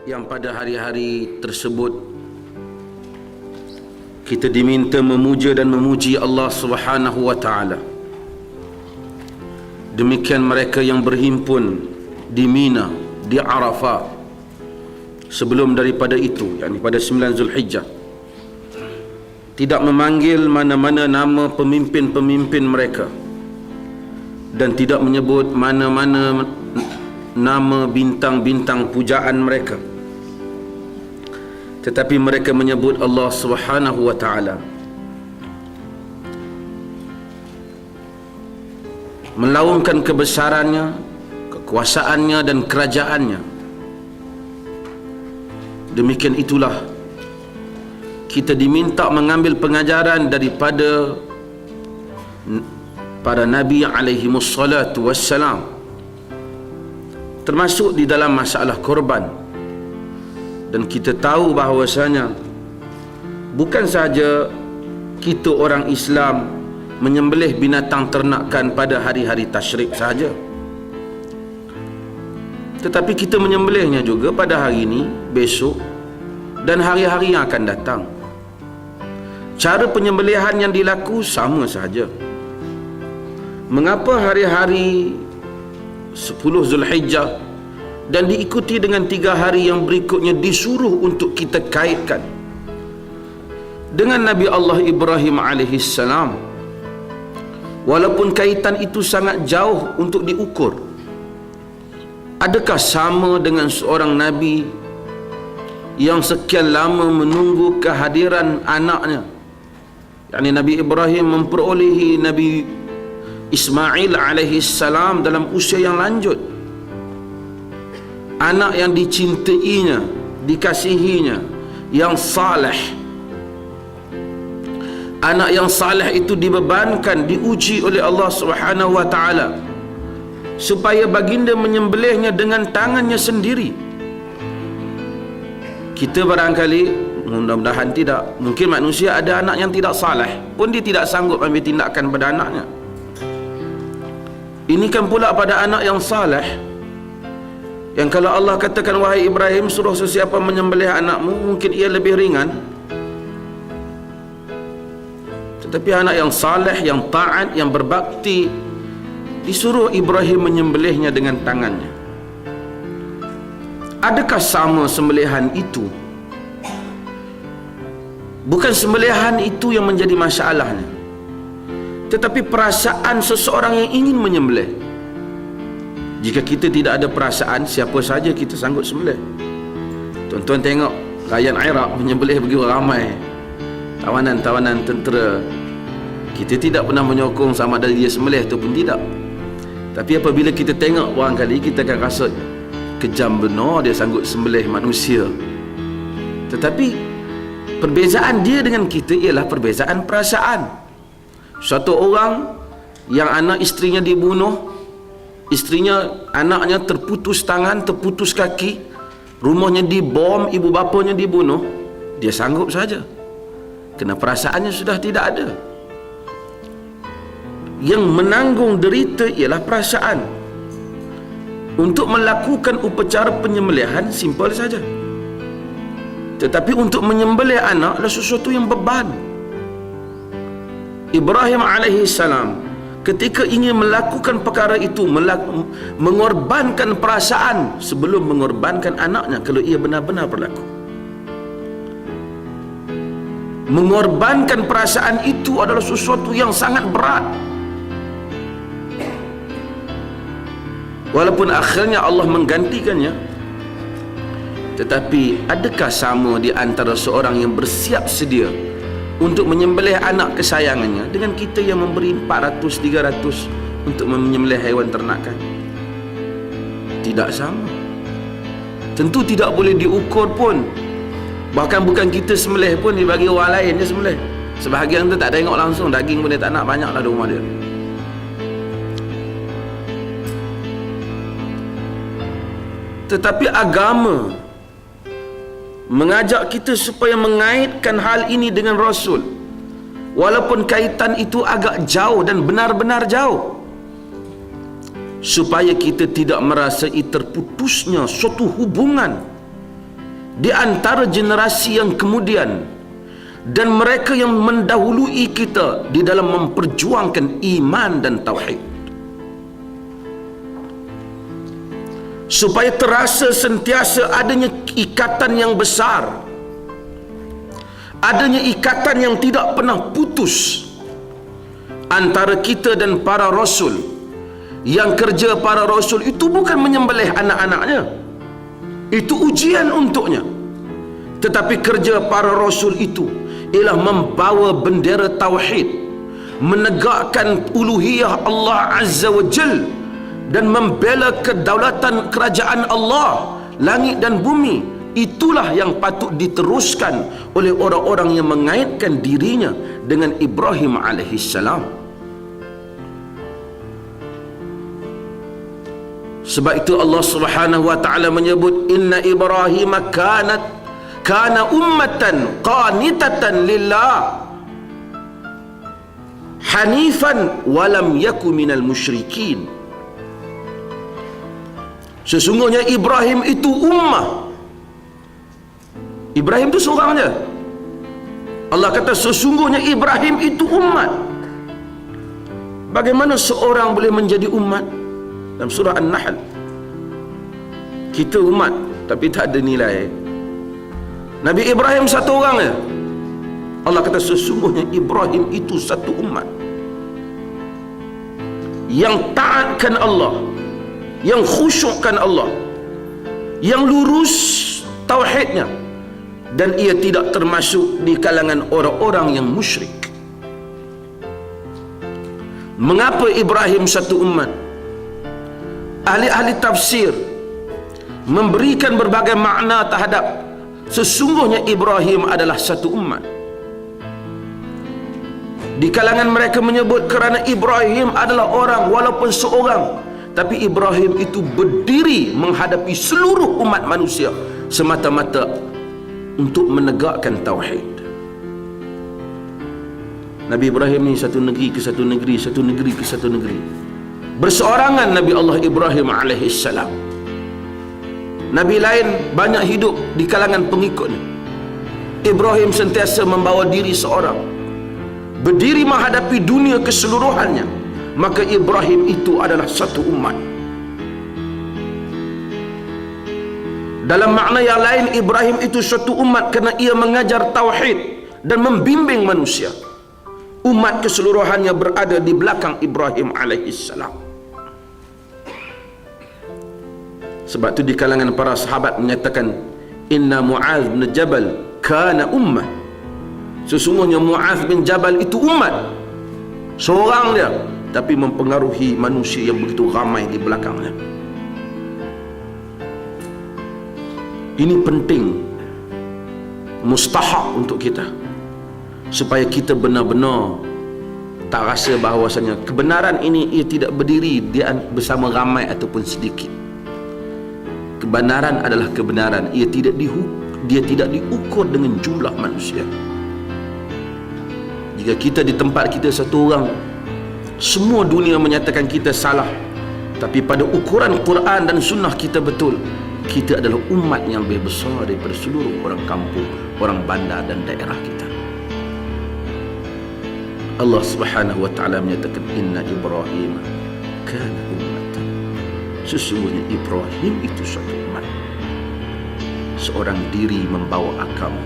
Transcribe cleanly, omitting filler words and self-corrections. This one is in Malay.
yang pada hari-hari tersebut kita diminta memuja dan memuji Allah Subhanahu wa taala. Demikian mereka yang berhimpun di Mina, di Arafah. Sebelum daripada itu, yakni pada 9 Zulhijjah, tidak memanggil mana-mana nama pemimpin-pemimpin mereka dan tidak menyebut mana-mana nama bintang-bintang pujaan mereka, tetapi mereka menyebut Allah Subhanahu wa taala, melaungkan kebesarannya, kekuasaannya dan kerajaannya. Demikian itulah kita diminta mengambil pengajaran daripada para nabi alaihimus salatu wassalam, termasuk di dalam masalah korban. Dan kita tahu bahawasanya bukan sahaja kita orang Islam menyembelih binatang ternakan pada hari-hari tasyrik sahaja, tetapi kita menyembelihnya juga pada hari ini, besok dan hari-hari yang akan datang. Cara penyembelihan yang dilaku sama sahaja. Mengapa hari-hari 10 Zulhijjah dan diikuti dengan 3 hari yang berikutnya disuruh untuk kita kaitkan dengan Nabi Allah Ibrahim alaihissalam, walaupun kaitan itu sangat jauh untuk diukur? Adakah sama dengan seorang Nabi yang sekian lama menunggu kehadiran anaknya, yakni Nabi Ibrahim memperolehi Nabi Ismail alaihissalam dalam usia yang lanjut, anak yang dicintainya, dikasihinya, yang saleh. Anak yang saleh itu dibebankan, diuji oleh Allah Subhanahu wa taala supaya baginda menyembelihnya dengan tangannya sendiri. Kita barangkali, mudah-mudahan tidak, mungkin manusia ada anak yang tidak saleh pun dia tidak sanggup ambil tindakan pada anaknya. Ini kan pula pada anak yang saleh, yang kalau Allah katakan, wahai Ibrahim, suruh sesiapa menyembelih anakmu, mungkin ia lebih ringan. Tetapi anak yang saleh, yang taat, yang berbakti, disuruh Ibrahim menyembelihnya dengan tangannya. Adakah sama sembelihan itu? Bukan sembelihan itu yang menjadi masalahnya, tetapi perasaan seseorang yang ingin menyembelih. Jika kita tidak ada perasaan, siapa saja kita sanggup sembelih. Tuan-tuan tengok rakyat Iraq menyembelih begitu ramai, tawanan-tawanan tentera. Kita tidak pernah menyokong sama ada dia sembelih ataupun tidak. Tapi apabila kita tengok, barangkali kita akan rasa kejam benar dia sanggup sembelih manusia. Tetapi perbezaan dia dengan kita ialah perbezaan perasaan. Suatu orang yang anak isterinya dibunuh, anaknya terputus tangan, terputus kaki, rumahnya dibom, ibu bapanya dibunuh, dia sanggup saja, kerana perasaannya sudah tidak ada. Yang menanggung derita ialah perasaan. Untuk melakukan upacara penyembelihan simple saja, tetapi untuk menyembelih anak adalah sesuatu yang beban. Ibrahim alaihissalam ketika ingin melakukan perkara itu, mengorbankan perasaan sebelum mengorbankan anaknya kalau ia benar-benar berlaku. Mengorbankan perasaan itu adalah sesuatu yang sangat berat. Walaupun akhirnya Allah menggantikannya, tetapi adakah sama di antara seorang yang bersiap sedia untuk menyembelih anak kesayangannya dengan kita yang memberi 400, 300 untuk menyembelih haiwan ternakan? Tidak sama. Tentu tidak boleh diukur pun. Bahkan bukan kita sembelih pun, dibagi orang lain je sembelih. Sebahagian tu tak tengok langsung, daging pun dia tak nak, banyaklah di rumah dia. Tetapi agama mengajak kita supaya mengaitkan hal ini dengan Rasul, walaupun kaitan itu agak jauh dan benar-benar jauh, supaya kita tidak merasai terputusnya suatu hubungan di antara generasi yang kemudian dan mereka yang mendahului kita di dalam memperjuangkan iman dan tauhid, supaya terasa sentiasa adanya ikatan yang besar, adanya ikatan yang tidak pernah putus antara kita dan para rasul. Yang kerja para rasul itu bukan menyembelih anak-anaknya, itu ujian untuknya, tetapi kerja para rasul itu ialah membawa bendera tauhid, menegakkan uluhiyah Allah Azza wa Jal, dan membela kedaulatan kerajaan Allah langit dan bumi. Itulah yang patut diteruskan oleh orang-orang yang mengaitkan dirinya dengan Ibrahim alaihissalam. Sebab itu Allah Subhanahu wa taala menyebut, inna Ibrahim kana ummatan qanitatan lillah hanifan walam yaku minal musyrikin. Sesungguhnya Ibrahim itu ummah. Ibrahim itu seorang je. Allah kata sesungguhnya Ibrahim itu umat. Bagaimana seorang boleh menjadi umat? Dalam surah An-Nahl, kita umat tapi tak ada nilai. Nabi Ibrahim satu orang je. Allah kata sesungguhnya Ibrahim itu satu umat yang taatkan Allah, yang khusyukkan Allah, yang lurus tauhidnya, dan ia tidak termasuk di kalangan orang-orang yang musyrik. Mengapa Ibrahim satu umat? Ahli-ahli tafsir memberikan berbagai makna terhadap sesungguhnya Ibrahim adalah satu umat. Di kalangan mereka menyebut kerana Ibrahim adalah orang walaupun seorang, tapi Ibrahim itu berdiri menghadapi seluruh umat manusia semata-mata untuk menegakkan tauhid. Nabi Ibrahim ni satu negeri ke satu negeri, satu negeri ke satu negeri. Berseorangan Nabi Allah Ibrahim alaihissalam. Nabi lain banyak hidup di kalangan pengikutnya. Ibrahim sentiasa membawa diri seorang, berdiri menghadapi dunia keseluruhannya. Maka Ibrahim itu adalah satu umat. Dalam makna yang lain, Ibrahim itu satu umat kerana ia mengajar tauhid dan membimbing manusia. Umat keseluruhannya berada di belakang Ibrahim alaihissalam. Sebab itu di kalangan para sahabat menyatakan, inna Mu'adh bin Jabal kana ummah. Sesungguhnya Mu'adh bin Jabal itu umat, seorang dia, tapi mempengaruhi manusia yang begitu ramai di belakangnya. Ini penting, mustahak untuk kita, supaya kita benar-benar tak rasa bahawasanya kebenaran ini ia tidak berdiri bersama ramai ataupun sedikit. Kebenaran adalah kebenaran, dia tidak diukur dengan jumlah manusia. Jika kita di tempat kita satu orang, semua dunia menyatakan kita salah, tapi pada ukuran Quran dan Sunnah kita betul, kita adalah umat yang lebih besar daripada seluruh orang kampung, orang bandar dan daerah kita. Allah Subhanahu wa taala menyatakan, inna Ibrahim kana ummatan. Sesungguhnya Ibrahim itu suatu umat, seorang diri membawa agama.